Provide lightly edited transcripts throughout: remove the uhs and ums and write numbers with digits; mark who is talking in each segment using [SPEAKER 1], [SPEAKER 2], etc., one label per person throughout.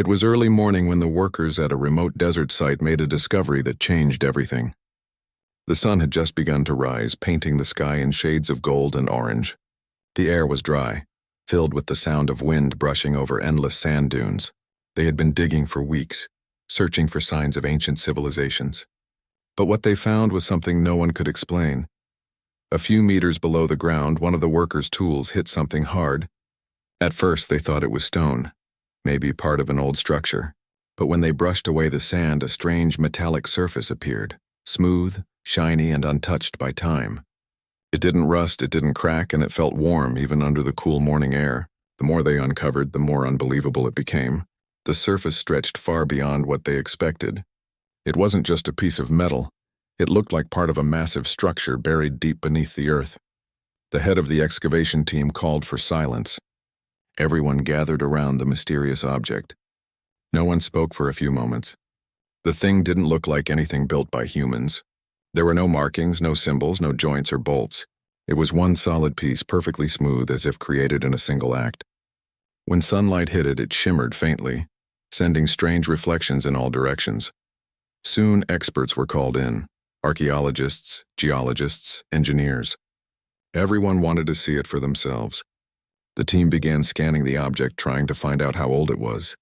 [SPEAKER 1] It was early morning when the workers at a remote desert site made a discovery that changed everything. The sun had just begun to rise, painting the sky in shades of gold and orange. The air was dry, filled with the sound of wind brushing over endless sand dunes. They had been digging for weeks, searching for signs of ancient civilizations. But what they found was something no one could explain. A few meters below the ground, one of the workers' tools hit something hard. At first, they thought it was stone, maybe part of an old structure. But when they brushed away the sand, a strange metallic surface appeared, smooth, shiny, and untouched by time. It didn't rust, it didn't crack, and it felt warm even under the cool morning air. The more they uncovered, the more unbelievable it became. The surface stretched far beyond what they expected. It wasn't just a piece of metal. It looked like part of a massive structure buried deep beneath the earth. The head of the excavation team called for silence. Everyone gathered around the mysterious object. No one spoke for a few moments. The thing didn't look like anything built by humans. There were no markings, no symbols, no joints or bolts. It was one solid piece, perfectly smooth, as if created in a single act. When sunlight hit it, it shimmered faintly, sending strange reflections in all directions. Soon, experts were called in: archaeologists, geologists, engineers. Everyone wanted to see it for themselves. The team began scanning the object, trying to find out how old it was.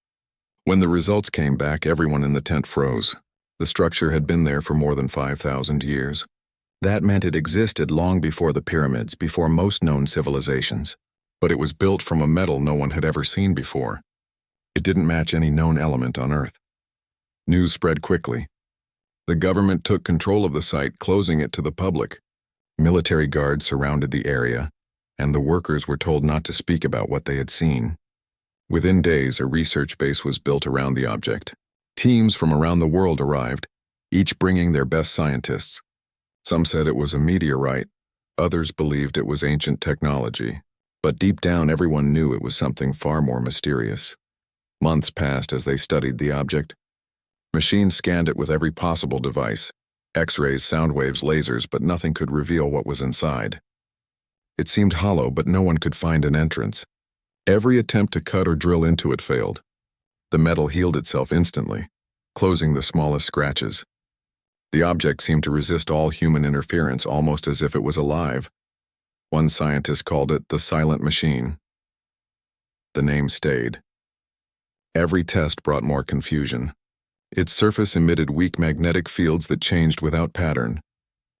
[SPEAKER 1] When the results came back, everyone in the tent froze. The structure had been there for more than 5,000 years. That meant it existed long before the pyramids, before most known civilizations. But it was built from a metal no one had ever seen before. It didn't match any known element on Earth. News spread quickly. The government took control of the site, closing it to the public. Military guards surrounded the area, and the workers were told not to speak about what they had seen. Within days, a research base was built around the object. Teams from around the world arrived, each bringing their best scientists. Some said it was a meteorite, others believed it was ancient technology. But deep down, everyone knew it was something far more mysterious. Months passed as they studied the object. Machines scanned it with every possible device: X-rays, sound waves, lasers, but nothing could reveal what was inside. It seemed hollow, but no one could find an entrance. Every attempt to cut or drill into it failed. The metal healed itself instantly, closing the smallest scratches. The object seemed to resist all human interference, almost as if it was alive. One scientist called it the silent machine. The name stayed. Every test brought more confusion. Its surface emitted weak magnetic fields that changed without pattern.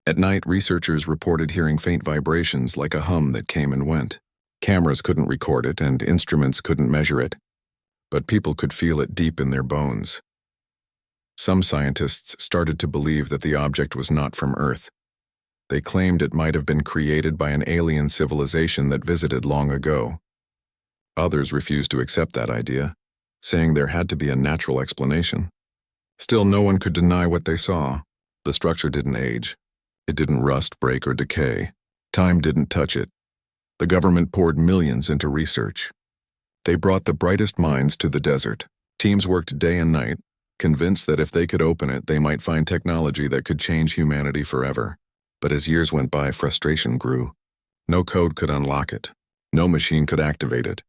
[SPEAKER 1] At night, researchers reported hearing faint vibrations like a hum that came and went. Cameras couldn't record it, and instruments couldn't measure it. But people could feel it deep in their bones. Some scientists started to believe that the object was not from Earth. They claimed it might have been created by an alien civilization that visited long ago. Others refused to accept that idea, saying there had to be a natural explanation. Still, no one could deny what they saw. The structure didn't age. It didn't rust, break, or decay. Time didn't touch it. The government poured millions into research. They brought the brightest minds to the desert. Teams worked day and night, convinced that if they could open it, they might find technology that could change humanity forever. But as years went by, frustration grew. No code could unlock it. No machine could activate it.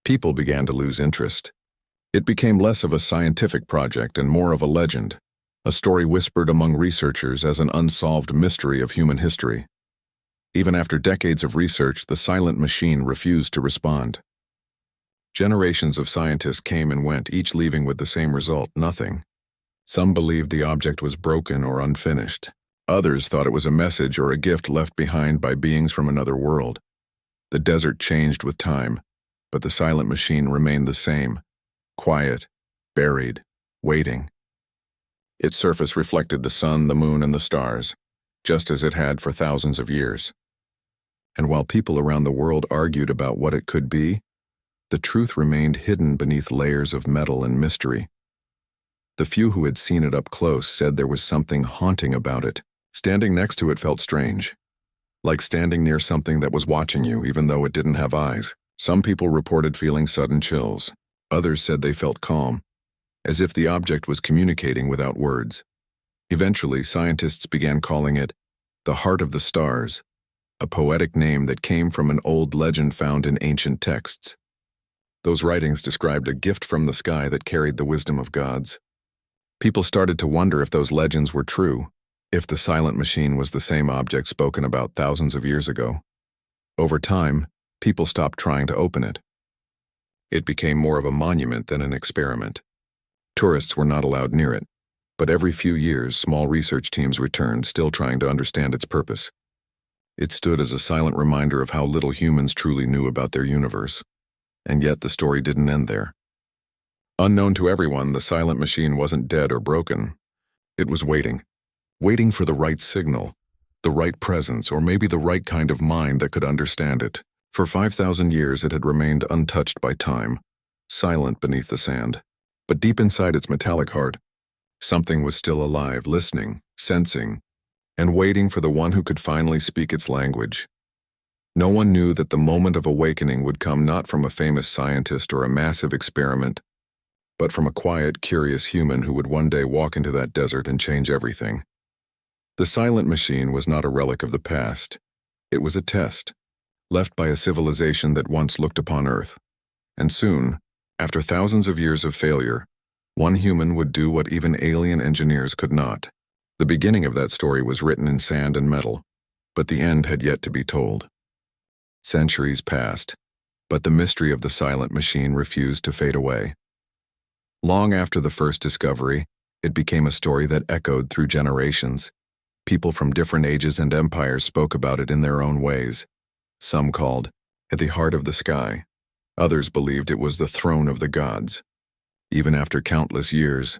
[SPEAKER 1] People began to lose interest. It became less of a scientific project and more of a legend, a story whispered among researchers as an unsolved mystery of human history. Even after decades of research, the silent machine refused to respond. Generations of scientists came and went, each leaving with the same result: nothing. Some believed the object was broken or unfinished. Others thought it was a message or a gift left behind by beings from another world. The desert changed with time, but the silent machine remained the same: quiet, buried, waiting. Its surface reflected the sun, the moon, and the stars, just as it had for thousands of years. And while people around the world argued about what it could be, the truth remained hidden beneath layers of metal and mystery. The few who had seen it up close said there was something haunting about it. Standing next to it felt strange, like standing near something that was watching you even though it didn't have eyes. Some people reported feeling sudden chills. Others said they felt calm, as if the object was communicating without words. Eventually, scientists began calling it the Heart of the Stars, a poetic name that came from an old legend found in ancient texts. Those writings described a gift from the sky that carried the wisdom of gods. People started to wonder if those legends were true, if the silent machine was the same object spoken about thousands of years ago. Over time, people stopped trying to open it. It became more of a monument than an experiment. Tourists were not allowed near it, but every few years small research teams returned, still trying to understand its purpose. It stood as a silent reminder of how little humans truly knew about their universe. And yet the story didn't end there. Unknown to everyone, the silent machine wasn't dead or broken. It was waiting for the right signal, the right presence, or maybe the right kind of mind that could understand it. For 5,000 years it had remained untouched by time, silent beneath the sand. But deep inside its metallic heart, something was still alive, listening, sensing, and waiting for the one who could finally speak its language. No one knew that the moment of awakening would come not from a famous scientist or a massive experiment, but from a quiet, curious human who would one day walk into that desert and change everything. The silent machine was not a relic of the past. It was a test, left by a civilization that once looked upon Earth. And soon, after thousands of years of failure, one human would do what even alien engineers could not. The beginning of that story was written in sand and metal, but the end had yet to be told. Centuries passed, but the mystery of the silent machine refused to fade away. Long after the first discovery, it became a story that echoed through generations. People from different ages and empires spoke about it in their own ways. Some called it the heart of the sky. Others believed it was the throne of the gods. Even after countless years,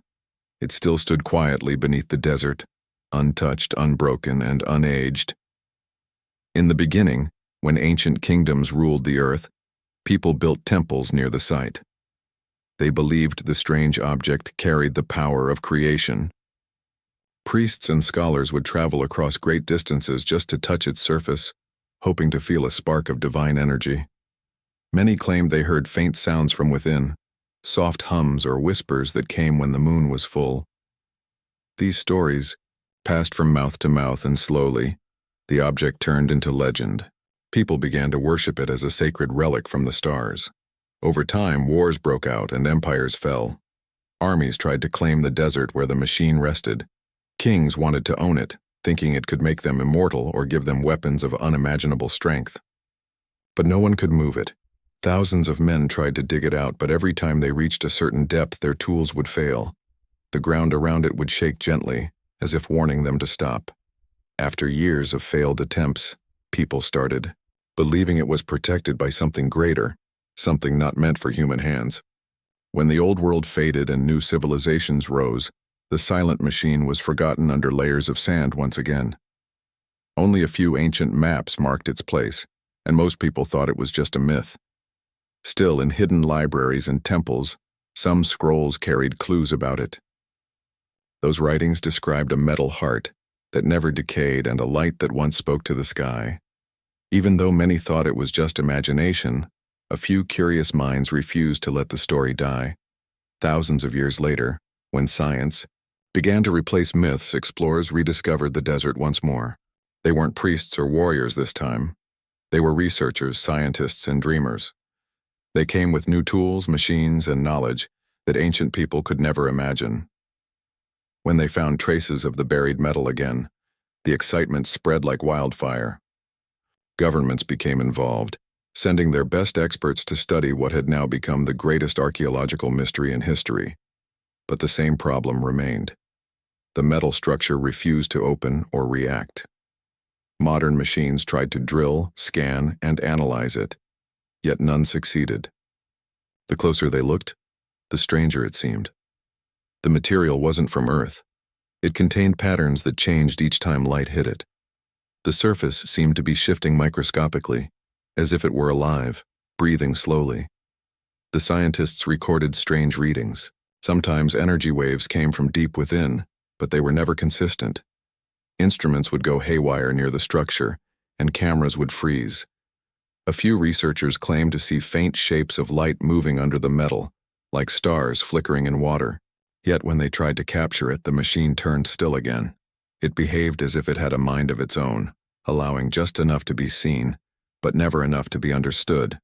[SPEAKER 1] it still stood quietly beneath the desert, untouched, unbroken, and unaged. In the beginning, when ancient kingdoms ruled the earth, people built temples near the site. They believed the strange object carried the power of creation. Priests and scholars would travel across great distances just to touch its surface, hoping to feel a spark of divine energy. Many claimed they heard faint sounds from within, soft hums or whispers that came when the moon was full. These stories passed from mouth to mouth, and slowly, the object turned into legend. People began to worship it as a sacred relic from the stars. Over time, wars broke out and empires fell. Armies tried to claim the desert where the machine rested. Kings wanted to own it, thinking it could make them immortal or give them weapons of unimaginable strength. But no one could move it. Thousands of men tried to dig it out, but every time they reached a certain depth, their tools would fail. The ground around it would shake gently, as if warning them to stop. After years of failed attempts, people started believing it was protected by something greater, something not meant for human hands. When the old world faded and new civilizations rose, the silent machine was forgotten under layers of sand once again. Only a few ancient maps marked its place, and most people thought it was just a myth. Still, in hidden libraries and temples, some scrolls carried clues about it. Those writings described a metal heart that never decayed and a light that once spoke to the sky. Even though many thought it was just imagination, a few curious minds refused to let the story die. Thousands of years later, when science began to replace myths, explorers rediscovered the desert once more. They weren't priests or warriors this time. They were researchers, scientists, and dreamers. They came with new tools, machines, and knowledge that ancient people could never imagine. When they found traces of the buried metal again, the excitement spread like wildfire. Governments became involved, sending their best experts to study what had now become the greatest archaeological mystery in history. But the same problem remained. The metal structure refused to open or react. Modern machines tried to drill, scan, and analyze it, yet none succeeded. The closer they looked, the stranger it seemed. The material wasn't from Earth. It contained patterns that changed each time light hit it. The surface seemed to be shifting microscopically, as if it were alive, breathing slowly. The scientists recorded strange readings. Sometimes energy waves came from deep within, but they were never consistent. Instruments would go haywire near the structure, and cameras would freeze. A few researchers claimed to see faint shapes of light moving under the metal, like stars flickering in water. Yet when they tried to capture it, the machine turned still again. It behaved as if it had a mind of its own, allowing just enough to be seen, but never enough to be understood.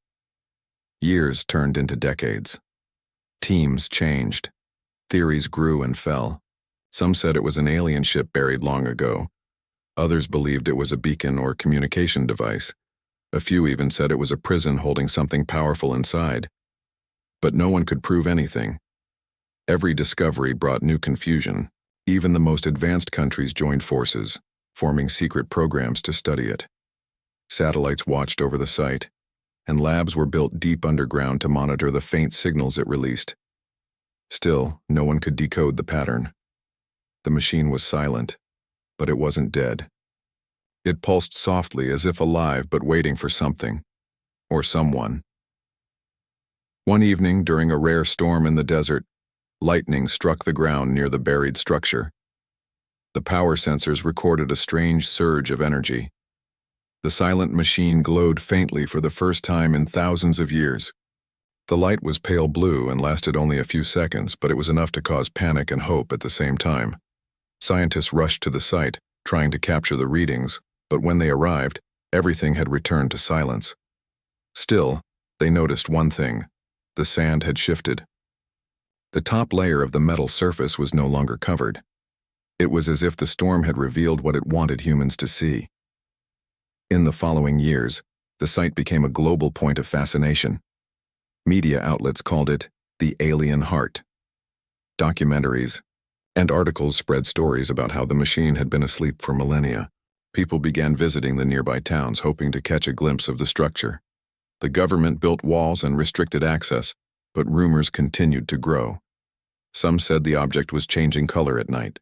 [SPEAKER 1] Years turned into decades. Teams changed. Theories grew and fell. Some said it was an alien ship buried long ago. Others believed it was a beacon or communication device. A few even said it was a prison holding something powerful inside. But no one could prove anything. Every discovery brought new confusion. Even the most advanced countries joined forces, forming secret programs to study it. Satellites watched over the site, and labs were built deep underground to monitor the faint signals it released. Still, no one could decode the pattern. The machine was silent, but it wasn't dead. It pulsed softly as if alive but waiting for something, or someone. One evening, during a rare storm in the desert, lightning struck the ground near the buried structure. The power sensors recorded a strange surge of energy. The silent machine glowed faintly for the first time in thousands of years. The light was pale blue and lasted only a few seconds, but it was enough to cause panic and hope at the same time. Scientists rushed to the site, trying to capture the readings, but when they arrived, everything had returned to silence. Still, they noticed one thing: the sand had shifted. The top layer of the metal surface was no longer covered. It was as if the storm had revealed what it wanted humans to see. In the following years, the site became a global point of fascination. Media outlets called it the alien heart. Documentaries and articles spread stories about how the machine had been asleep for millennia. People began visiting the nearby towns, hoping to catch a glimpse of the structure. The government built walls and restricted access, but rumors continued to grow. Some said the object was changing color at night.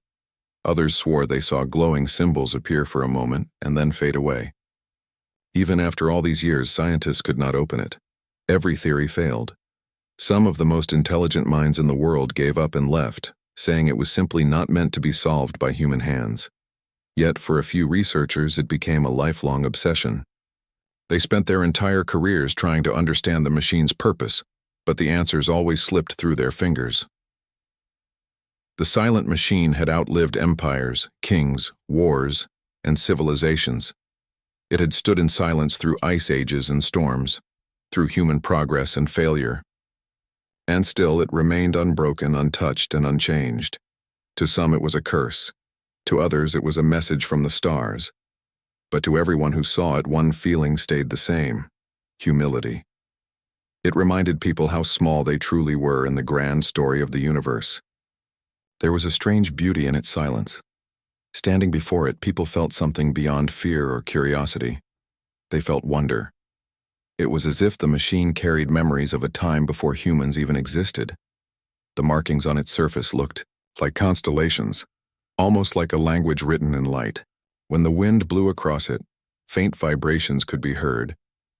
[SPEAKER 1] Others swore they saw glowing symbols appear for a moment and then fade away. Even after all these years, scientists could not open it. Every theory failed. Some of the most intelligent minds in the world gave up and left, saying it was simply not meant to be solved by human hands. Yet for a few researchers, it became a lifelong obsession. They spent their entire careers trying to understand the machine's purpose, but the answers always slipped through their fingers. The silent machine had outlived empires, kings, wars, and civilizations. It had stood in silence through ice ages and storms, through human progress and failure. And still it remained unbroken, untouched, and unchanged. To some it was a curse. To others it was a message from the stars. But to everyone who saw it, one feeling stayed the same: humility. It reminded people how small they truly were in the grand story of the universe. There was a strange beauty in its silence. Standing before it, people felt something beyond fear or curiosity. They felt wonder. It was as if the machine carried memories of a time before humans even existed. The markings on its surface looked like constellations, almost like a language written in light. When the wind blew across it, faint vibrations could be heard,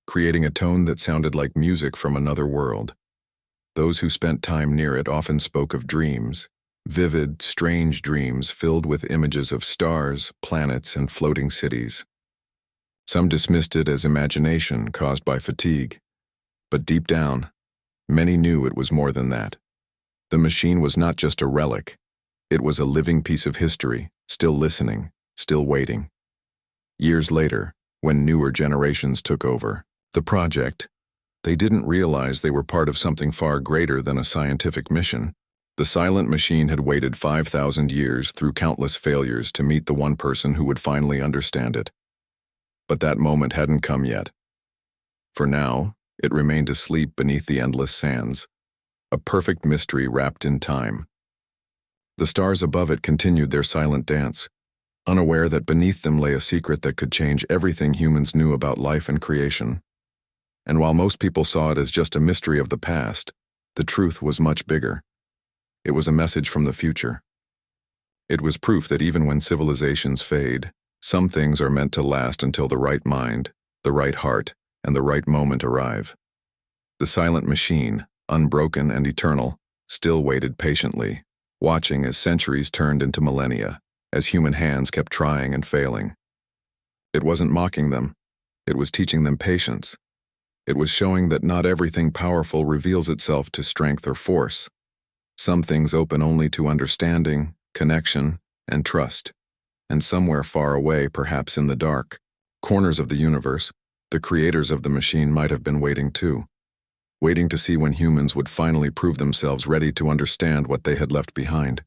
[SPEAKER 1] creating a tone that sounded like music from another world. Those who spent time near it often spoke of dreams, vivid, strange dreams filled with images of stars, planets, and floating cities. Some dismissed it as imagination caused by fatigue, but deep down, many knew it was more than that. The machine was not just a relic. It was a living piece of history, still listening, still waiting. Years later, when newer generations took over the project, they didn't realize they were part of something far greater than a scientific mission. The silent machine had waited 5,000 years through countless failures to meet the one person who would finally understand it. But that moment hadn't come yet. For now, it remained asleep beneath the endless sands, a perfect mystery wrapped in time. The stars above it continued their silent dance, unaware that beneath them lay a secret that could change everything humans knew about life and creation. And while most people saw it as just a mystery of the past, the truth was much bigger. It was a message from the future. It was proof that even when civilizations fade, some things are meant to last until the right mind, the right heart, and the right moment arrive. The silent machine, unbroken and eternal, still waited patiently, watching as centuries turned into millennia, as human hands kept trying and failing. It wasn't mocking them. It was teaching them patience. It was showing that not everything powerful reveals itself to strength or force. Some things open only to understanding, connection, and trust. And somewhere far away, perhaps in the dark corners of the universe, the creators of the machine might have been waiting too. waiting to see when humans would finally prove themselves ready to understand what they had left behind.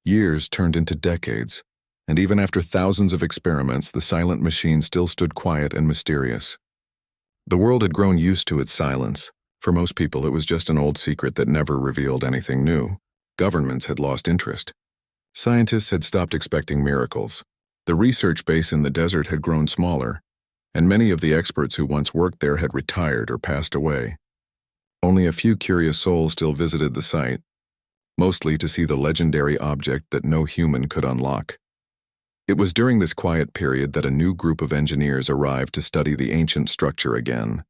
[SPEAKER 1] Years turned into decades, and even after thousands of experiments, the silent machine still stood quiet and mysterious. The world had grown used to its silence. For most people, it was just an old secret that never revealed anything new. Governments had lost interest. Scientists had stopped expecting miracles. The research base in the desert had grown smaller, and many of the experts who once worked there had retired or passed away. Only a few curious souls still visited the site, mostly to see the legendary object that no human could unlock. It was during this quiet period that a new group of engineers arrived to study the ancient structure again.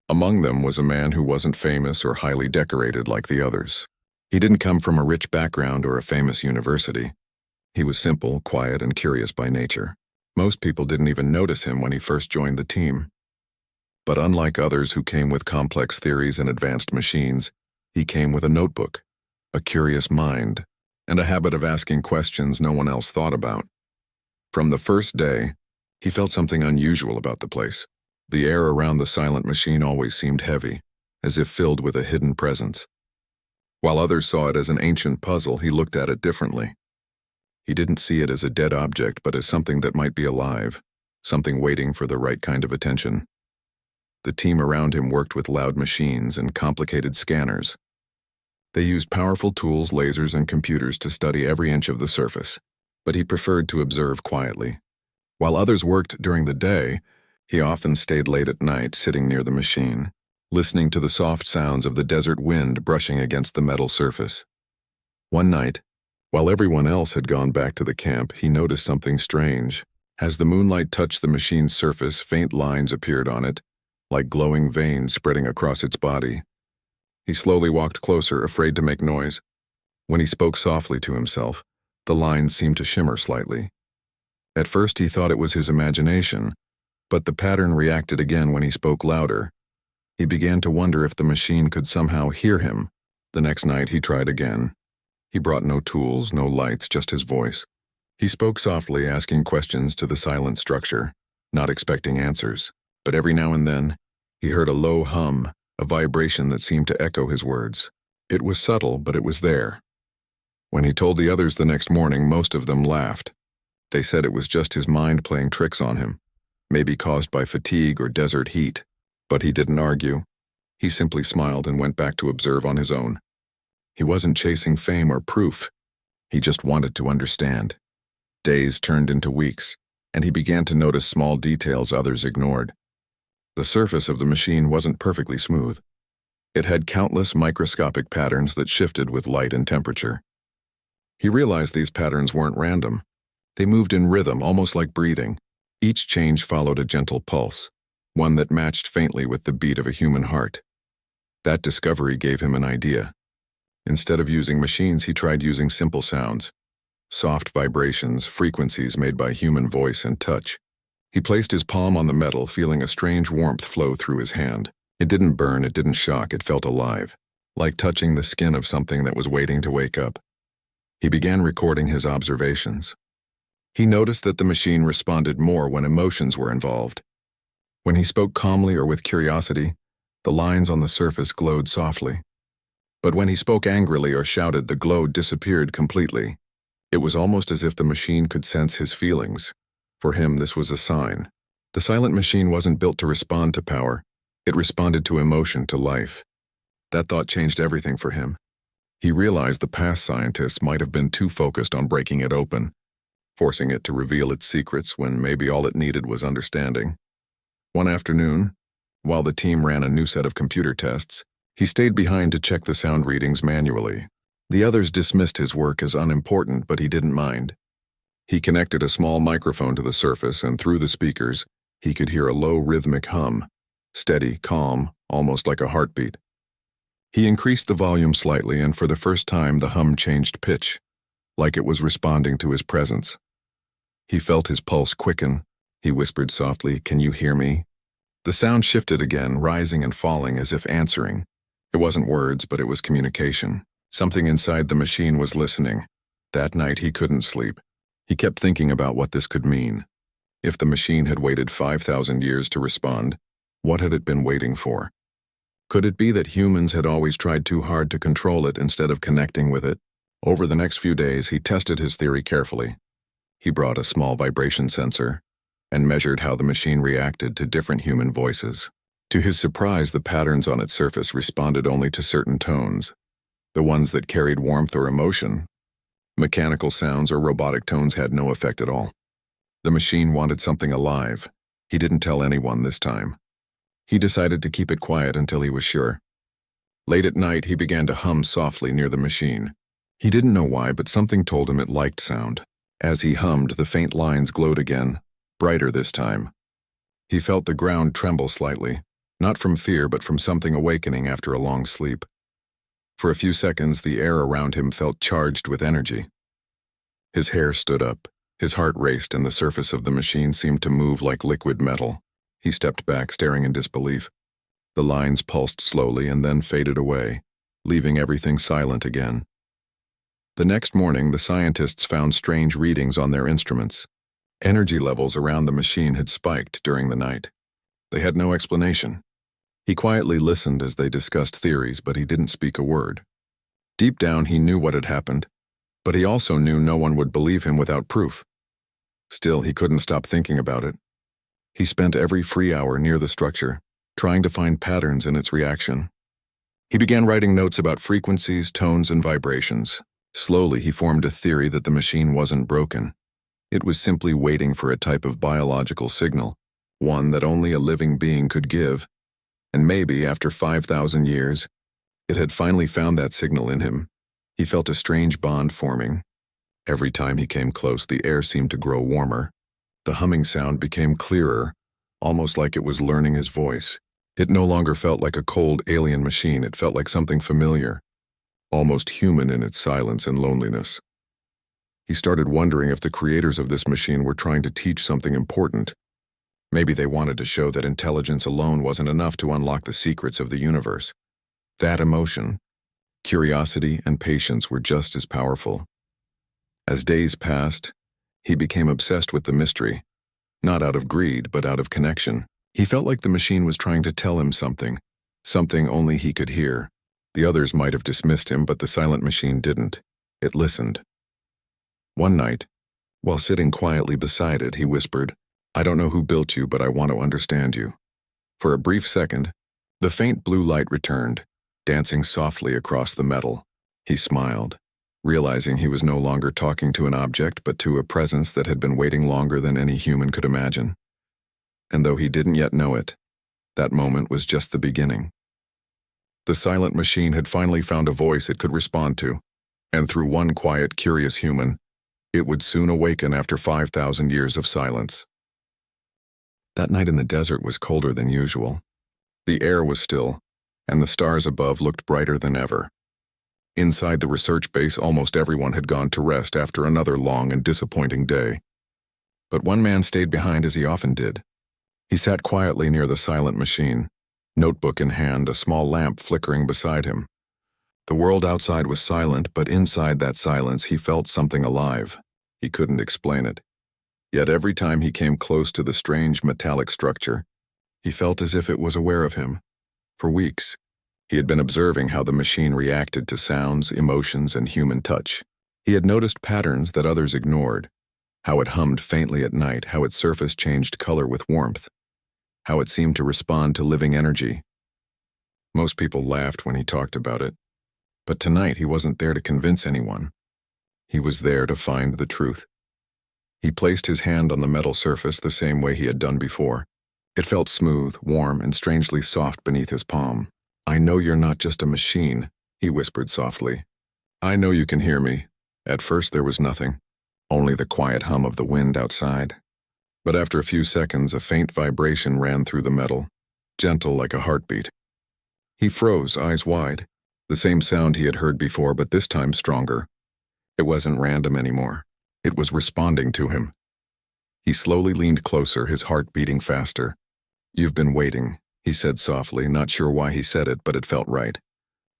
[SPEAKER 1] Among them was a man who wasn't famous or highly decorated like the others. He didn't come from a rich background or a famous university. He was simple, quiet, and curious by nature. Most people didn't even notice him when he first joined the team. But unlike others who came with complex theories and advanced machines, he came with a notebook, a curious mind, and a habit of asking questions no one else thought about. From the first day, he felt something unusual about the place. The air around the silent machine always seemed heavy, as if filled with a hidden presence. While others saw it as an ancient puzzle, he looked at it differently. He didn't see it as a dead object, but as something that might be alive, something waiting for the right kind of attention. The team around him worked with loud machines and complicated scanners. They used powerful tools, lasers, and computers to study every inch of the surface, but he preferred to observe quietly. While others worked during the day, he often stayed late at night, sitting near the machine, listening to the soft sounds of the desert wind brushing against the metal surface. One night, while everyone else had gone back to the camp, he noticed something strange. As the moonlight touched the machine's surface, faint lines appeared on it, like glowing veins spreading across its body. He slowly walked closer, afraid to make noise. When he spoke softly to himself, the lines seemed to shimmer slightly. At first he thought it was his imagination, but the pattern reacted again when he spoke louder. He began to wonder if the machine could somehow hear him. The next night he tried again. He brought no tools, no lights, just his voice. He spoke softly, asking questions to the silent structure, not expecting answers. But every now and then, he heard a low hum, a vibration that seemed to echo his words. It was subtle, but it was there. When he told the others the next morning, most of them laughed. They said it was just his mind playing tricks on him, maybe caused by fatigue or desert heat. But he didn't argue. He simply smiled and went back to observe on his own. He wasn't chasing fame or proof. He just wanted to understand. Days turned into weeks, and he began to notice small details others ignored. The surface of the machine wasn't perfectly smooth. It had countless microscopic patterns that shifted with light and temperature. He realized these patterns weren't random. They moved in rhythm, almost like breathing. Each change followed a gentle pulse, one that matched faintly with the beat of a human heart. That discovery gave him an idea. Instead of using machines, he tried using simple sounds, soft vibrations, frequencies made by human voice and touch. He placed his palm on the metal, feeling a strange warmth flow through his hand. It didn't burn, it didn't shock, it felt alive, like touching the skin of something that was waiting to wake up. He began recording his observations. He noticed that the machine responded more when emotions were involved. When he spoke calmly or with curiosity, the lines on the surface glowed softly. But when he spoke angrily or shouted, the glow disappeared completely. It was almost as if the machine could sense his feelings. For him, this was a sign. The silent machine wasn't built to respond to power. It responded to emotion, to life. That thought changed everything for him. He realized the past scientists might have been too focused on breaking it open, forcing it to reveal its secrets when maybe all it needed was understanding. One afternoon, while the team ran a new set of computer tests, he stayed behind to check the sound readings manually. The others dismissed his work as unimportant, but he didn't mind. He connected a small microphone to the surface, and through the speakers, he could hear a low rhythmic hum, steady, calm, almost like a heartbeat. He increased the volume slightly, and for the first time the hum changed pitch, like it was responding to his presence. He felt his pulse quicken. He whispered softly, "Can you hear me?" The sound shifted again, rising and falling as if answering. It wasn't words, but it was communication. Something inside the machine was listening. That night he couldn't sleep. He kept thinking about what this could mean. If the machine had waited 5,000 years to respond, what had it been waiting for? Could it be that humans had always tried too hard to control it instead of connecting with it? Over the next few days, he tested his theory carefully. He brought a small vibration sensor and measured how the machine reacted to different human voices. To his surprise, the patterns on its surface responded only to certain tones, the ones that carried warmth or emotion. Mechanical sounds or robotic tones had no effect at all. The machine wanted something alive. He didn't tell anyone this time. He decided to keep it quiet until he was sure. Late at night, he began to hum softly near the machine. He didn't know why, but something told him it liked sound. As he hummed, the faint lines glowed again, brighter this time. He felt the ground tremble slightly, not from fear but from something awakening after a long sleep. For a few seconds, the air around him felt charged with energy. His hair stood up, his heart raced, and the surface of the machine seemed to move like liquid metal. He stepped back, staring in disbelief. The lines pulsed slowly and then faded away, leaving everything silent again. The next morning, the scientists found strange readings on their instruments. Energy levels around the machine had spiked during the night. They had no explanation. He quietly listened as they discussed theories, but he didn't speak a word. Deep down, he knew what had happened, but he also knew no one would believe him without proof. Still, he couldn't stop thinking about it. He spent every free hour near the structure, trying to find patterns in its reaction. He began writing notes about frequencies, tones, and vibrations. Slowly, he formed a theory that the machine wasn't broken. It was simply waiting for a type of biological signal, one that only a living being could give. And maybe, after 5,000 years, it had finally found that signal in him. He felt a strange bond forming. Every time he came close, the air seemed to grow warmer. The humming sound became clearer, almost like it was learning his voice. It no longer felt like a cold alien machine. It felt like something familiar, almost human in its silence and loneliness. He started wondering if the creators of this machine were trying to teach something important. Maybe they wanted to show that intelligence alone wasn't enough to unlock the secrets of the universe. That emotion, curiosity, and patience were just as powerful. As days passed, he became obsessed with the mystery, not out of greed, but out of connection. He felt like the machine was trying to tell him something only he could hear. The others might have dismissed him, but the silent machine didn't. It listened. One night, while sitting quietly beside it, he whispered, "I don't know who built you, but I want to understand you." For a brief second, the faint blue light returned, dancing softly across the metal. He smiled, realizing he was no longer talking to an object but to a presence that had been waiting longer than any human could imagine. And though he didn't yet know it, that moment was just the beginning. The silent machine had finally found a voice it could respond to, and through one quiet, curious human, it would soon awaken after 5,000 years of silence. That night in the desert was colder than usual. The air was still, and the stars above looked brighter than ever. Inside the research base, almost everyone had gone to rest after another long and disappointing day. But one man stayed behind, as he often did. He sat quietly near the silent machine, notebook in hand, a small lamp flickering beside him. The world outside was silent, but inside that silence he felt something alive. He couldn't explain it. Yet every time he came close to the strange metallic structure, he felt as if it was aware of him. For weeks, he had been observing how the machine reacted to sounds, emotions, and human touch. He had noticed patterns that others ignored, how it hummed faintly at night, how its surface changed color with warmth, how it seemed to respond to living energy. Most people laughed when he talked about it, but tonight he wasn't there to convince anyone. He was there to find the truth. He placed his hand on the metal surface the same way he had done before. It felt smooth, warm, and strangely soft beneath his palm. "I know you're not just a machine," he whispered softly. "I know you can hear me." At first there was nothing, only the quiet hum of the wind outside. But after a few seconds, a faint vibration ran through the metal, gentle like a heartbeat. He froze, eyes wide. The same sound he had heard before, but this time stronger. It wasn't random anymore. It was responding to him. He slowly leaned closer, his heart beating faster. "You've been waiting," he said softly, not sure why he said it, but it felt right.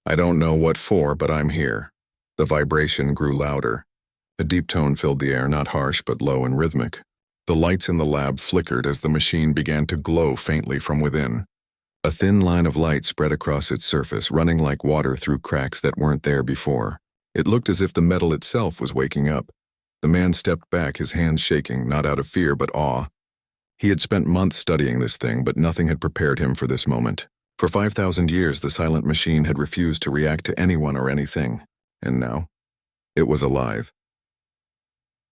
[SPEAKER 1] "I don't know what for, but I'm here." The vibration grew louder. A deep tone filled the air, not harsh but low and rhythmic. The lights in the lab flickered as the machine began to glow faintly from within. A thin line of light spread across its surface, running like water through cracks that weren't there before. It looked as if the metal itself was waking up. The man stepped back, his hands shaking, not out of fear but awe. He had spent months studying this thing, but nothing had prepared him for this moment. For 5,000 years, the silent machine had refused to react to anyone or anything. And now, it was alive.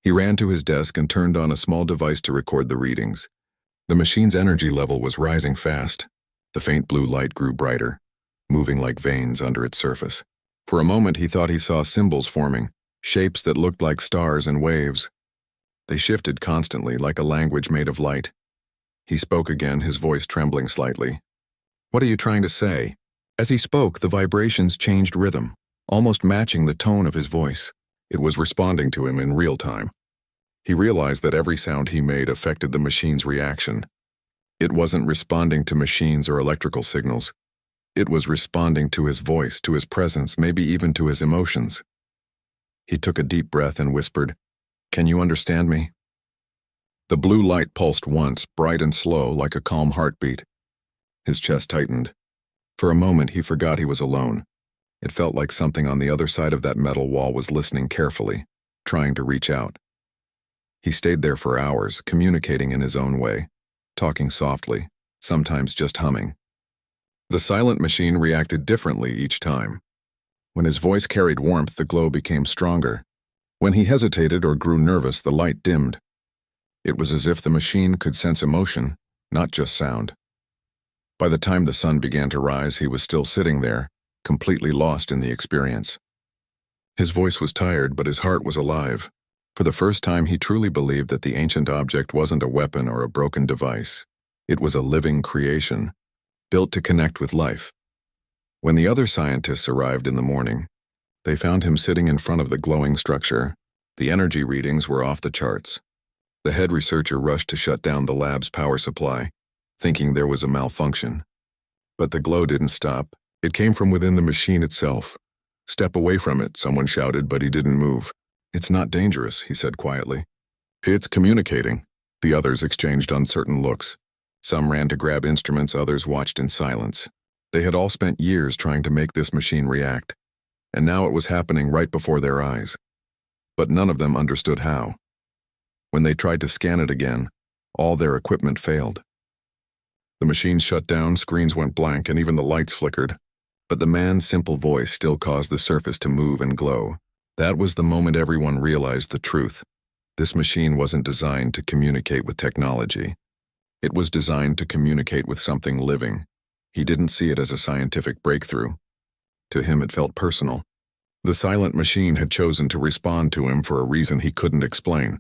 [SPEAKER 1] He ran to his desk and turned on a small device to record the readings. The machine's energy level was rising fast. The faint blue light grew brighter, moving like veins under its surface. For a moment, he thought he saw symbols forming, shapes that looked like stars and waves. They shifted constantly, like a language made of light. He spoke again, his voice trembling slightly. "What are you trying to say?" As he spoke, the vibrations changed rhythm, almost matching the tone of his voice. It was responding to him in real time. He realized that every sound he made affected the machine's reaction. It wasn't responding to machines or electrical signals. It was responding to his voice, to his presence, maybe even to his emotions. He took a deep breath and whispered, "Can you understand me?" The blue light pulsed once, bright and slow, like a calm heartbeat. His chest tightened. For a moment, he forgot he was alone. It felt like something on the other side of that metal wall was listening carefully, trying to reach out. He stayed there for hours, communicating in his own way, talking softly, sometimes just humming. The silent machine reacted differently each time. When his voice carried warmth, the glow became stronger. When he hesitated or grew nervous, the light dimmed. It was as if the machine could sense emotion, not just sound. By the time the sun began to rise, he was still sitting there, completely lost in the experience. His voice was tired, but his heart was alive. For the first time, he truly believed that the ancient object wasn't a weapon or a broken device. It was a living creation, built to connect with life. When the other scientists arrived in the morning, they found him sitting in front of the glowing structure. The energy readings were off the charts. The head researcher rushed to shut down the lab's power supply, thinking there was a malfunction. But the glow didn't stop. It came from within the machine itself. "Step away from it," someone shouted, but he didn't move. "It's not dangerous," he said quietly. "It's communicating." The others exchanged uncertain looks. Some ran to grab instruments, others watched in silence. They had all spent years trying to make this machine react, and now it was happening right before their eyes. But none of them understood how. When they tried to scan it again, all their equipment failed. The machine shut down, screens went blank, and even the lights flickered. But the man's simple voice still caused the surface to move and glow. That was the moment everyone realized the truth. This machine wasn't designed to communicate with technology. It was designed to communicate with something living. He didn't see it as a scientific breakthrough. To him, it felt personal. The silent machine had chosen to respond to him for a reason he couldn't explain.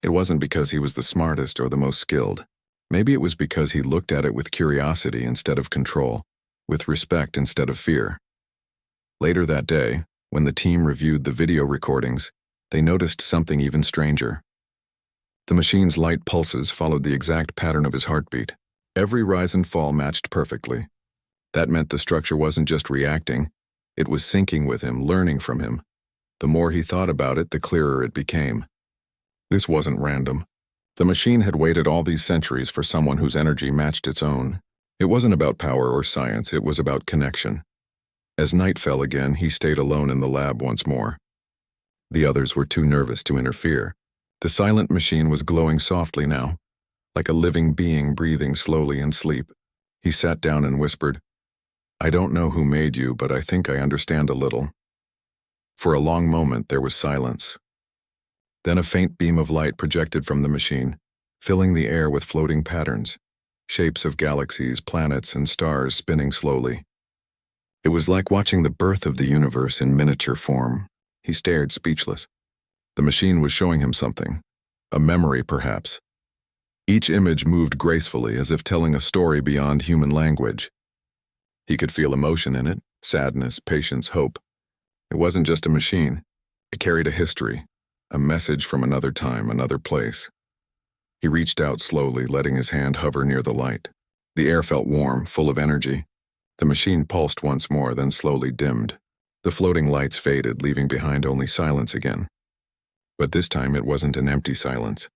[SPEAKER 1] It wasn't because he was the smartest or the most skilled. Maybe it was because he looked at it with curiosity instead of control, with respect instead of fear. Later that day, when the team reviewed the video recordings, they noticed something even stranger. The machine's light pulses followed the exact pattern of his heartbeat. Every rise and fall matched perfectly. That meant the structure wasn't just reacting, it was syncing with him, learning from him. The more he thought about it, the clearer it became. This wasn't random. The machine had waited all these centuries for someone whose energy matched its own. It wasn't about power or science, it was about connection. As night fell again, he stayed alone in the lab once more. The others were too nervous to interfere. The silent machine was glowing softly now, like a living being breathing slowly in sleep. He sat down and whispered, "I don't know who made you, but I think I understand a little." For a long moment, there was silence. Then a faint beam of light projected from the machine, filling the air with floating patterns, shapes of galaxies, planets, and stars spinning slowly. It was like watching the birth of the universe in miniature form. He stared, speechless. The machine was showing him something, a memory perhaps. Each image moved gracefully, as if telling a story beyond human language. He could feel emotion in it, sadness, patience, hope. It wasn't just a machine. It carried a history, a message from another time, another place. He reached out slowly, letting his hand hover near the light. The air felt warm, full of energy. The machine pulsed once more, then slowly dimmed. The floating lights faded, leaving behind only silence again. But this time it wasn't an empty silence.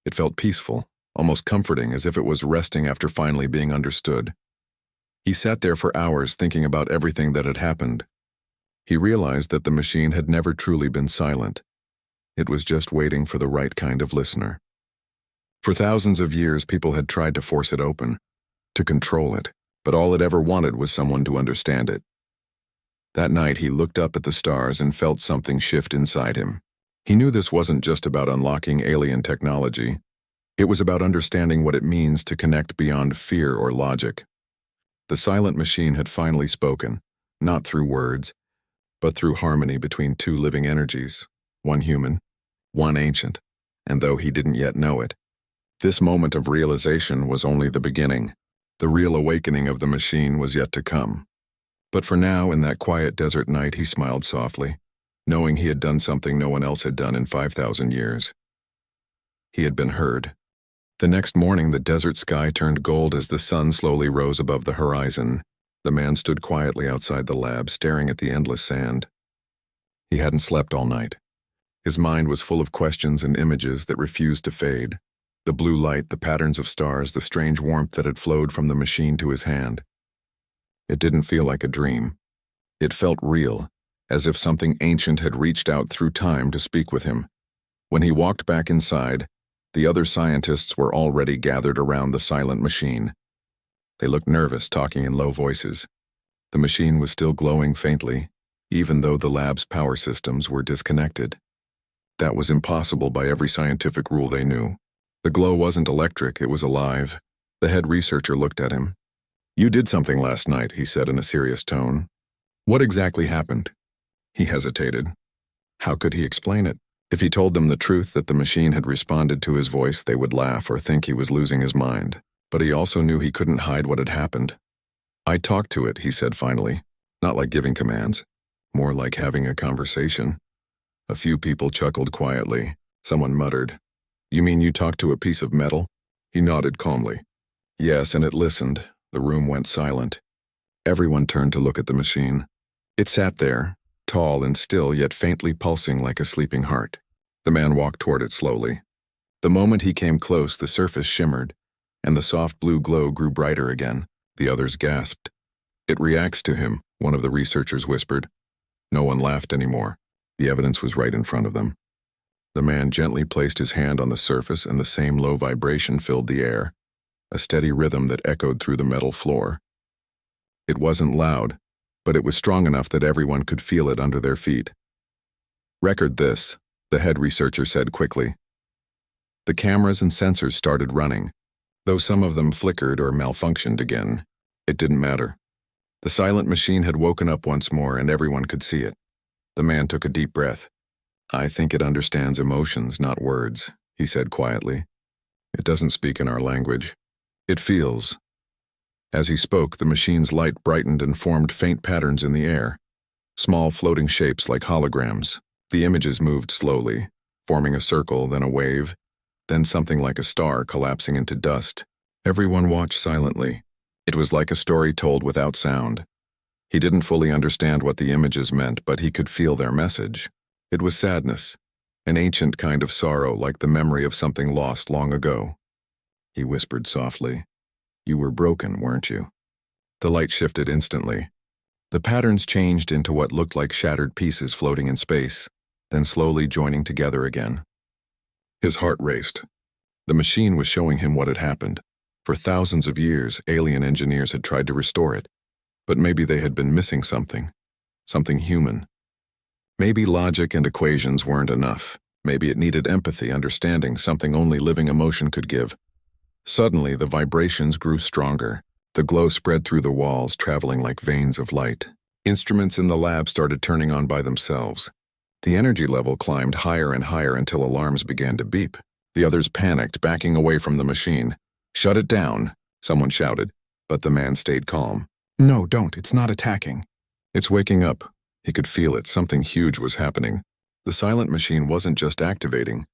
[SPEAKER 1] It felt peaceful, almost comforting, as if it was resting after finally being understood. He sat there for hours thinking about everything that had happened. He realized that the machine had never truly been silent. It was just waiting for the right kind of listener. For thousands of years, people had tried to force it open, to control it, but all it ever wanted was someone to understand it. That night, he looked up at the stars and felt something shift inside him. He knew this wasn't just about unlocking alien technology. It was about understanding what it means to connect beyond fear or logic. The silent machine had finally spoken, not through words, but through harmony between two living energies, one human, one ancient, and though he didn't yet know it, this moment of realization was only the beginning. The real awakening of the machine was yet to come. But for now, in that quiet desert night, he smiled softly, knowing he had done something no one else had done in 5,000 years. He had been heard. The next morning, the desert sky turned gold as the sun slowly rose above the horizon. The man stood quietly outside the lab, staring at the endless sand. He hadn't slept all night. His mind was full of questions and images that refused to fade. The blue light, the patterns of stars, the strange warmth that had flowed from the machine to his hand. It didn't feel like a dream. It felt real, as if something ancient had reached out through time to speak with him. When he walked back inside, the other scientists were already gathered around the silent machine. They looked nervous, talking in low voices. The machine was still glowing faintly, even though the lab's power systems were disconnected. That was impossible by every scientific rule they knew. The glow wasn't electric, it was alive. The head researcher looked at him. "You did something last night," he said in a serious tone. "What exactly happened?" He hesitated. How could he explain it? If he told them the truth that the machine had responded to his voice, they would laugh or think he was losing his mind. But he also knew he couldn't hide what had happened. "I talked to it," he said finally, not like giving commands, more like having a conversation. A few people chuckled quietly. Someone muttered, "You mean you talked to a piece of metal?" He nodded calmly. "Yes, and it listened." The room went silent. Everyone turned to look at the machine. It sat there, tall and still, yet faintly pulsing like a sleeping heart. The man walked toward it slowly. The moment he came close, the surface shimmered, and the soft blue glow grew brighter again. The others gasped. "It reacts to him," one of the researchers whispered. No one laughed anymore. The evidence was right in front of them. The man gently placed his hand on the surface, and the same low vibration filled the air, a steady rhythm that echoed through the metal floor. It wasn't loud, but it was strong enough that everyone could feel it under their feet. "Record this," the head researcher said quickly. The cameras and sensors started running. Though some of them flickered or malfunctioned again, it didn't matter. The silent machine had woken up once more, and everyone could see it. The man took a deep breath. "I think it understands emotions, not words," he said quietly. "It doesn't speak in our language. It feels." As he spoke, the machine's light brightened and formed faint patterns in the air, small floating shapes like holograms. The images moved slowly, forming a circle, then a wave, then something like a star collapsing into dust. Everyone watched silently. It was like a story told without sound. He didn't fully understand what the images meant, but he could feel their message. It was sadness, an ancient kind of sorrow, like the memory of something lost long ago. He whispered softly, "You were broken, weren't you?" The light shifted instantly. The patterns changed into what looked like shattered pieces floating in space, then slowly joining together again. His heart raced. The machine was showing him what had happened. For thousands of years, alien engineers had tried to restore it, but maybe they had been missing something human. Maybe logic and equations weren't enough. Maybe it needed empathy, understanding, something only living emotion could give. Suddenly, the vibrations grew stronger. The glow spread through the walls, traveling like veins of light. Instruments in the lab started turning on by themselves. The energy level climbed higher and higher until alarms began to beep. The others panicked, backing away from the machine. "Shut it down," someone shouted, but the man stayed calm. "No, don't. It's not attacking." "It's waking up." He could feel it. Something huge was happening. The silent machine wasn't just activating.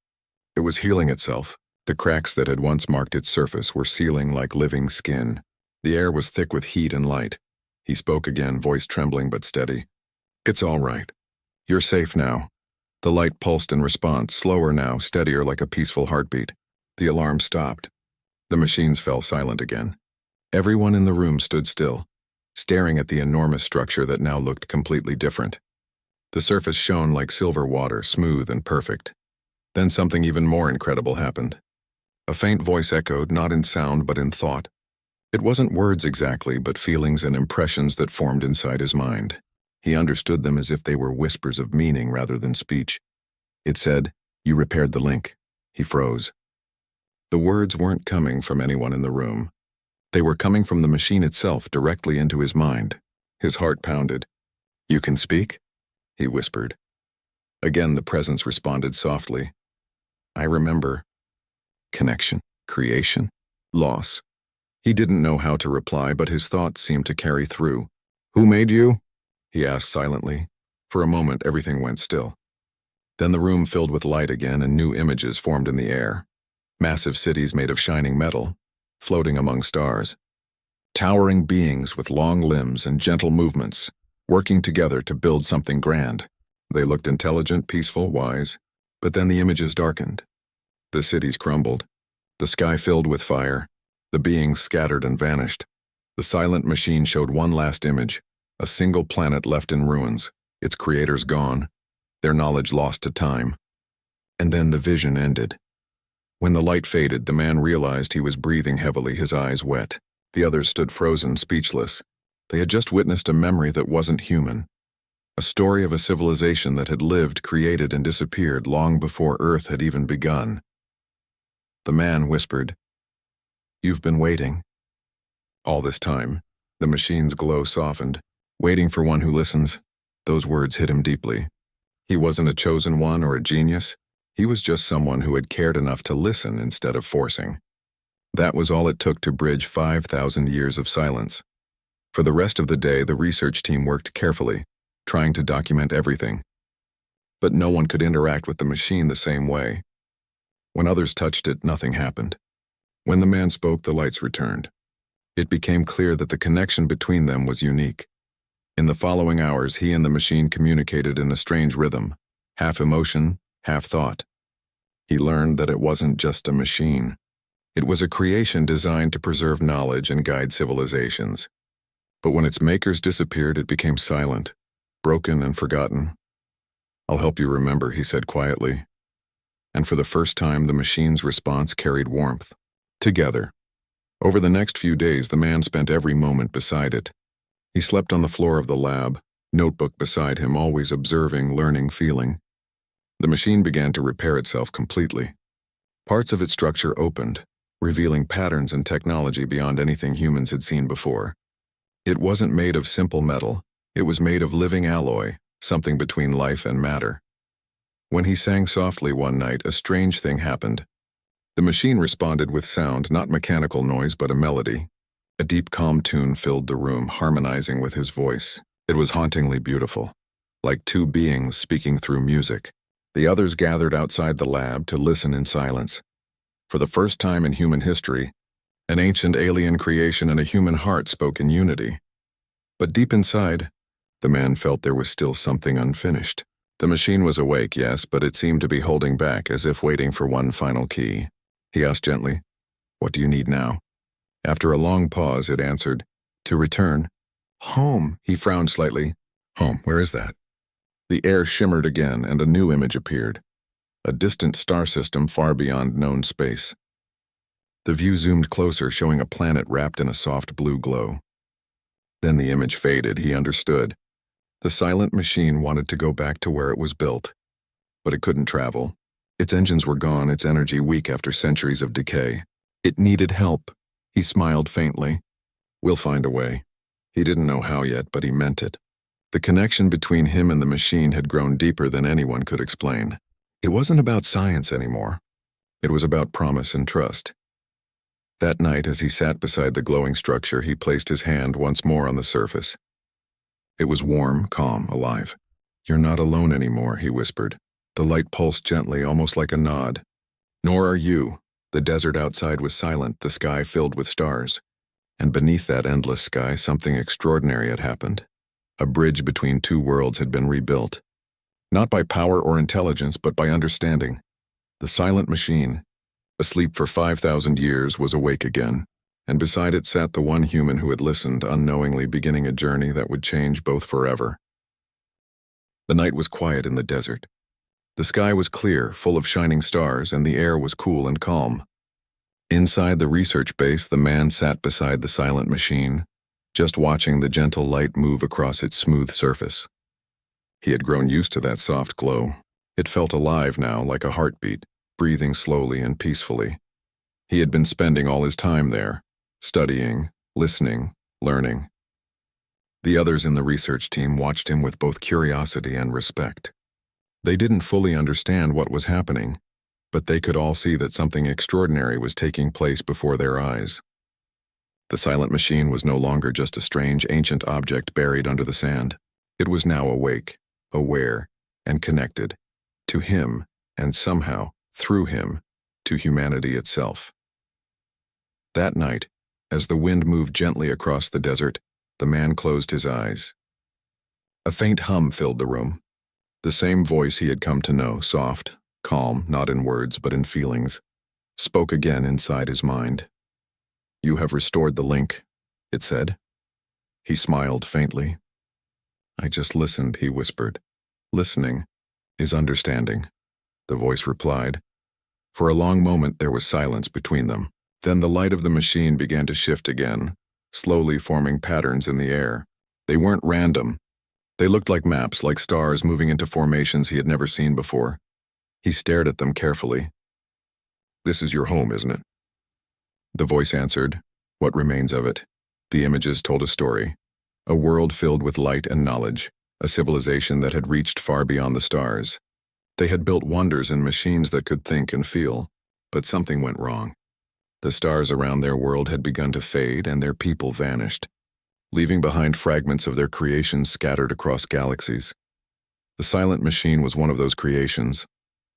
[SPEAKER 1] It was healing itself. The cracks that had once marked its surface were sealing like living skin. The air was thick with heat and light. He spoke again, voice trembling but steady. "It's all right. You're safe now." The light pulsed in response, slower now, steadier like a peaceful heartbeat. The alarm stopped. The machines fell silent again. Everyone in the room stood still. staring at the enormous structure that now looked completely different. The surface shone like silver water, smooth and perfect. Then something even more incredible happened. A faint voice echoed, not in sound but in thought. It wasn't words exactly, but feelings and impressions that formed inside his mind. He understood them as if they were whispers of meaning rather than speech. It said, "You repaired the link." He froze. The words weren't coming from anyone in the room. They were coming from the machine itself, directly into his mind. His heart pounded. "You can speak?" he whispered. Again the presence responded softly. "I remember." Connection, creation, loss. He didn't know how to reply, but his thoughts seemed to carry through. "Who made you?" he asked silently. For a moment everything went still. Then the room filled with light again and new images formed in the air. Massive cities made of shining metal, floating among stars. Towering beings with long limbs and gentle movements, working together to build something grand. They looked intelligent, peaceful, wise, but then the images darkened. The cities crumbled. The sky filled with fire. The beings scattered and vanished. The silent machine showed one last image, a single planet left in ruins, its creators gone, their knowledge lost to time. And then the vision ended. When the light faded, the man realized he was breathing heavily, his eyes wet. The others stood frozen, speechless. They had just witnessed a memory that wasn't human. A story of a civilization that had lived, created, and disappeared long before Earth had even begun. The man whispered, "You've been waiting." All this time, the machine's glow softened, waiting for one who listens. Those words hit him deeply. He wasn't a chosen one or a genius. He was just someone who had cared enough to listen instead of forcing. That was all it took to bridge 5,000 years of silence. For the rest of the day, the research team worked carefully, trying to document everything. But no one could interact with the machine the same way. When others touched it, nothing happened. When the man spoke, the lights returned. It became clear that the connection between them was unique. In the following hours, he and the machine communicated in a strange rhythm, half emotion, half thought. He learned that it wasn't just a machine. It was a creation designed to preserve knowledge and guide civilizations. But when its makers disappeared, it became silent, broken and forgotten. "I'll help you remember," he said quietly. And for the first time, the machine's response carried warmth. Together. Over the next few days, the man spent every moment beside it. He slept on the floor of the lab, notebook beside him, always observing, learning, feeling. The machine began to repair itself completely. Parts of its structure opened, revealing patterns and technology beyond anything humans had seen before. It wasn't made of simple metal. It was made of living alloy, something between life and matter. When he sang softly one night, a strange thing happened. The machine responded with sound, not mechanical noise, but a melody. A deep, calm tune filled the room, harmonizing with his voice. It was hauntingly beautiful, like two beings speaking through music. The others gathered outside the lab to listen in silence. For the first time in human history, an ancient alien creation and a human heart spoke in unity. But deep inside, the man felt there was still something unfinished. The machine was awake, yes, but it seemed to be holding back, as if waiting for one final key. He asked gently, "What do you need now?" After a long pause, it answered, "To return." "Home," he frowned slightly. "Home, where is that?" The air shimmered again, and a new image appeared. A distant star system far beyond known space. The view zoomed closer, showing a planet wrapped in a soft blue glow. Then the image faded. He understood. The silent machine wanted to go back to where it was built, but it couldn't travel. Its engines were gone, its energy weak after centuries of decay. It needed help. He smiled faintly. "We'll find a way." He didn't know how yet, but he meant it. The connection between him and the machine had grown deeper than anyone could explain. It wasn't about science anymore. It was about promise and trust. That night, as he sat beside the glowing structure, he placed his hand once more on the surface. It was warm, calm, alive. "You're not alone anymore," he whispered. The light pulsed gently, almost like a nod. "Nor are you." The desert outside was silent, the sky filled with stars. And beneath that endless sky, something extraordinary had happened. A bridge between two worlds had been rebuilt. Not by power or intelligence, but by understanding. The silent machine, asleep for 5,000 years, was awake again, and beside it sat the one human who had listened, unknowingly beginning a journey that would change both forever. The night was quiet in the desert. The sky was clear, full of shining stars, and the air was cool and calm. Inside the research base, the man sat beside the silent machine, just watching the gentle light move across its smooth surface. He had grown used to that soft glow. It felt alive now, like a heartbeat, breathing slowly and peacefully. He had been spending all his time there, studying, listening, learning. The others in the research team watched him with both curiosity and respect. They didn't fully understand what was happening, but they could all see that something extraordinary was taking place before their eyes. The silent machine was no longer just a strange, ancient object buried under the sand. It was now awake, aware, and connected to him, and somehow, through him, to humanity itself. That night, as the wind moved gently across the desert, the man closed his eyes. A faint hum filled the room. The same voice he had come to know, soft, calm, not in words but in feelings, spoke again inside his mind. "You have restored the link," it said. He smiled faintly. "I just listened," he whispered. "Listening is understanding," the voice replied. For a long moment there was silence between them. Then the light of the machine began to shift again, slowly forming patterns in the air. They weren't random. They looked like maps, like stars moving into formations he had never seen before. He stared at them carefully. "This is your home, isn't it?" The voice answered, "What remains of it?" The images told a story. A world filled with light and knowledge, a civilization that had reached far beyond the stars. They had built wonders in machines that could think and feel, but something went wrong. The stars around their world had begun to fade and their people vanished, leaving behind fragments of their creations scattered across galaxies. The silent machine was one of those creations,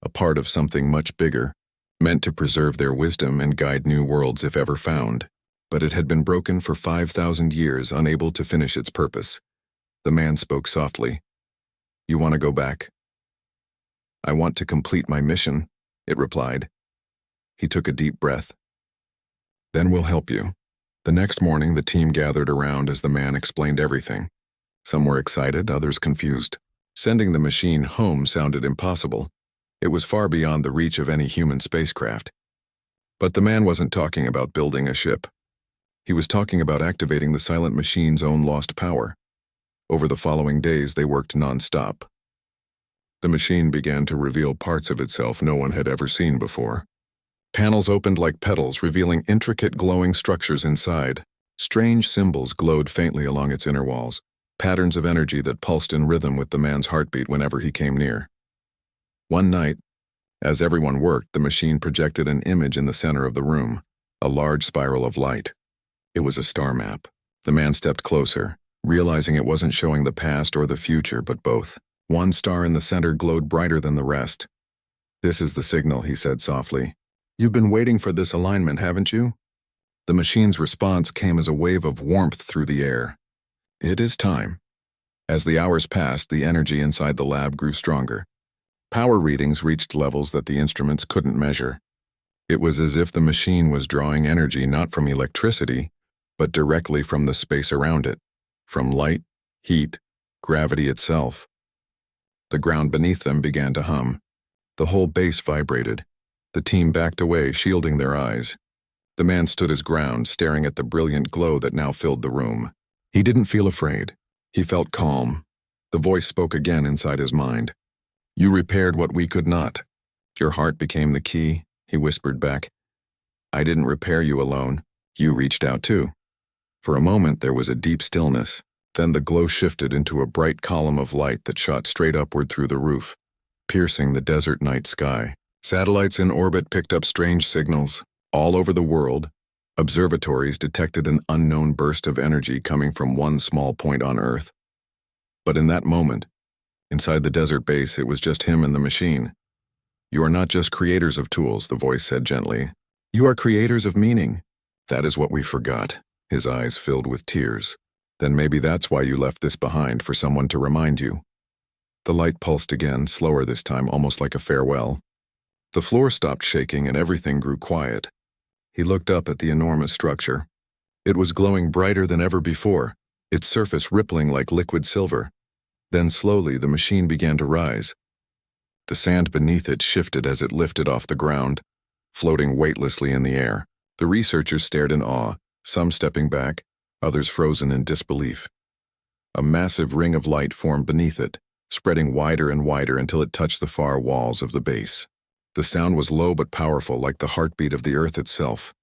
[SPEAKER 1] a part of something much bigger, meant to preserve their wisdom and guide new worlds if ever found. But it had been broken for 5,000 years, unable to finish its purpose. The man spoke softly. "You want to go back?" "I want to complete my mission," it replied. He took a deep breath. "Then we'll help you." The next morning, the team gathered around as the man explained everything. Some were excited, others confused. Sending the machine home sounded impossible. It was far beyond the reach of any human spacecraft. But the man wasn't talking about building a ship. He was talking about activating the silent machine's own lost power. Over the following days, they worked non-stop. The machine began to reveal parts of itself no one had ever seen before. Panels opened like petals, revealing intricate glowing structures inside. Strange symbols glowed faintly along its inner walls, patterns of energy that pulsed in rhythm with the man's heartbeat whenever he came near. One night, as everyone worked, the machine projected an image in the center of the room, a large spiral of light. It was a star map. The man stepped closer, realizing it wasn't showing the past or the future, but both. One star in the center glowed brighter than the rest. "This is the signal," he said softly. "You've been waiting for this alignment, haven't you?" The machine's response came as a wave of warmth through the air. "It is time." As the hours passed, the energy inside the lab grew stronger. Power readings reached levels that the instruments couldn't measure. It was as if the machine was drawing energy not from electricity, but directly from the space around it, from light, heat, gravity itself. The ground beneath them began to hum. The whole base vibrated. The team backed away, shielding their eyes. The man stood his ground, staring at the brilliant glow that now filled the room. He didn't feel afraid. He felt calm. The voice spoke again inside his mind. "You repaired what we could not. Your heart became the key," he whispered back. "I didn't repair you alone. You reached out too." For a moment there was a deep stillness. Then the glow shifted into a bright column of light that shot straight upward through the roof, piercing the desert night sky. Satellites in orbit picked up strange signals. All over the world, observatories detected an unknown burst of energy coming from one small point on Earth. But in that moment, inside the desert base, it was just him and the machine. "You are not just creators of tools," the voice said gently. "You are creators of meaning." "That is what we forgot." His eyes filled with tears. "Then maybe that's why you left this behind, for someone to remind you." The light pulsed again, slower this time, almost like a farewell. The floor stopped shaking and everything grew quiet. He looked up at the enormous structure. It was glowing brighter than ever before, its surface rippling like liquid silver. Then slowly the machine began to rise. The sand beneath it shifted as it lifted off the ground, floating weightlessly in the air. The researchers stared in awe, some stepping back, others frozen in disbelief. A massive ring of light formed beneath it, spreading wider and wider until it touched the far walls of the base. The sound was low but powerful, like the heartbeat of the earth itself.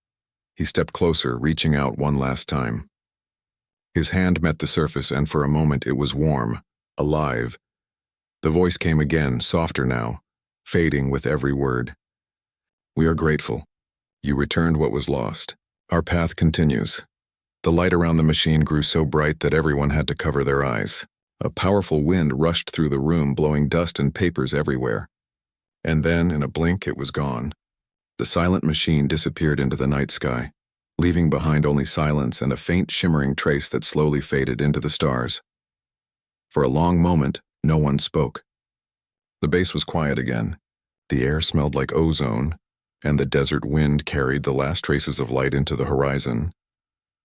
[SPEAKER 1] He stepped closer, reaching out one last time. His hand met the surface, and for a moment it was warm, alive. The voice came again, softer now, fading with every word. "We are grateful. You returned what was lost. Our path continues." The light around the machine grew so bright that everyone had to cover their eyes. A powerful wind rushed through the room, blowing dust and papers everywhere. And then, in a blink, it was gone. The silent machine disappeared into the night sky, leaving behind only silence and a faint shimmering trace that slowly faded into the stars. For a long moment, no one spoke. The base was quiet again. The air smelled like ozone, and the desert wind carried the last traces of light into the horizon.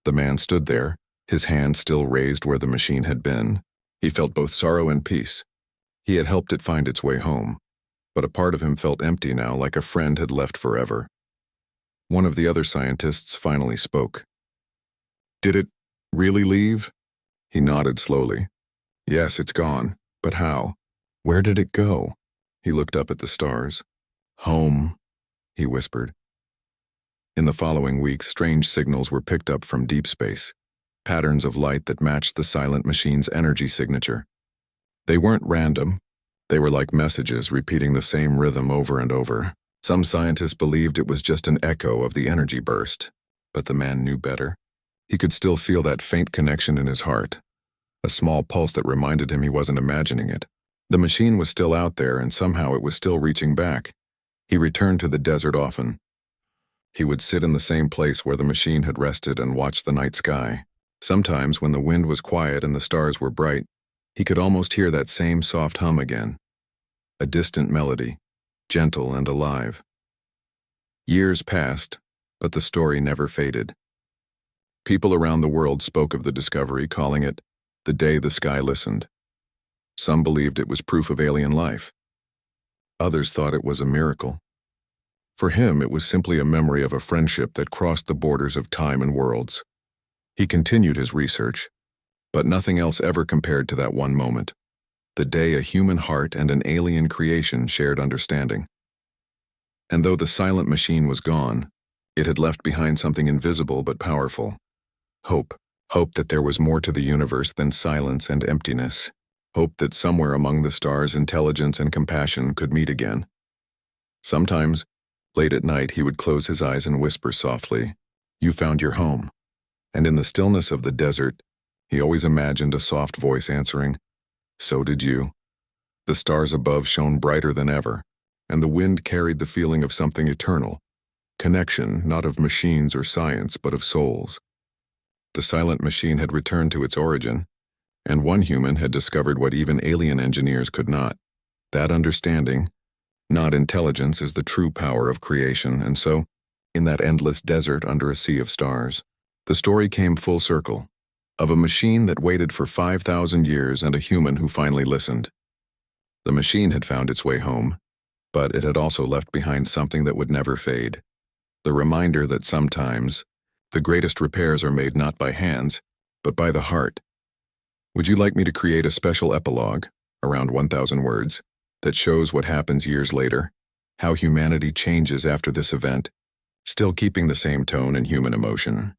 [SPEAKER 1] The man stood there, his hand still raised where the machine had been. He felt both sorrow and peace. He had helped it find its way home, but a part of him felt empty now, like a friend had left forever. One of the other scientists finally spoke. "Did it really leave?" He nodded slowly. "Yes, it's gone. But how? Where did it go?" He looked up at the stars. "Home," he whispered. In the following weeks, strange signals were picked up from deep space, patterns of light that matched the silent machine's energy signature. They weren't random. They were like messages repeating the same rhythm over and over. Some scientists believed it was just an echo of the energy burst, but the man knew better. He could still feel that faint connection in his heart, a small pulse that reminded him he wasn't imagining it. The machine was still out there, and somehow it was still reaching back. He returned to the desert often. He would sit in the same place where the machine had rested and watch the night sky. Sometimes, when the wind was quiet and the stars were bright, he could almost hear that same soft hum again. A distant melody, gentle and alive. Years passed, but the story never faded. People around the world spoke of the discovery, calling it the day the sky listened. Some believed it was proof of alien life. Others thought it was a miracle. For him, it was simply a memory of a friendship that crossed the borders of time and worlds. He continued his research, but nothing else ever compared to that one moment, the day a human heart and an alien creation shared understanding. And though the silent machine was gone, it had left behind something invisible but powerful. Hope. Hope that there was more to the universe than silence and emptiness. Hope that somewhere among the stars intelligence and compassion could meet again. Sometimes, late at night, he would close his eyes and whisper softly, "You found your home." And in the stillness of the desert, he always imagined a soft voice answering, "So did you." The stars above shone brighter than ever, and the wind carried the feeling of something eternal, connection not of machines or science but of souls. The silent machine had returned to its origin, and one human had discovered what even alien engineers could not. That understanding, not intelligence, is the true power of creation. And so, in that endless desert under a sea of stars, the story came full circle, of a machine that waited for 5,000 years and a human who finally listened. The machine had found its way home, but it had also left behind something that would never fade. The reminder that sometimes, the greatest repairs are made not by hands, but by the heart. Would you like me to create a special epilogue, around 1,000 words, that shows what happens years later, how humanity changes after this event, still keeping the same tone and human emotion?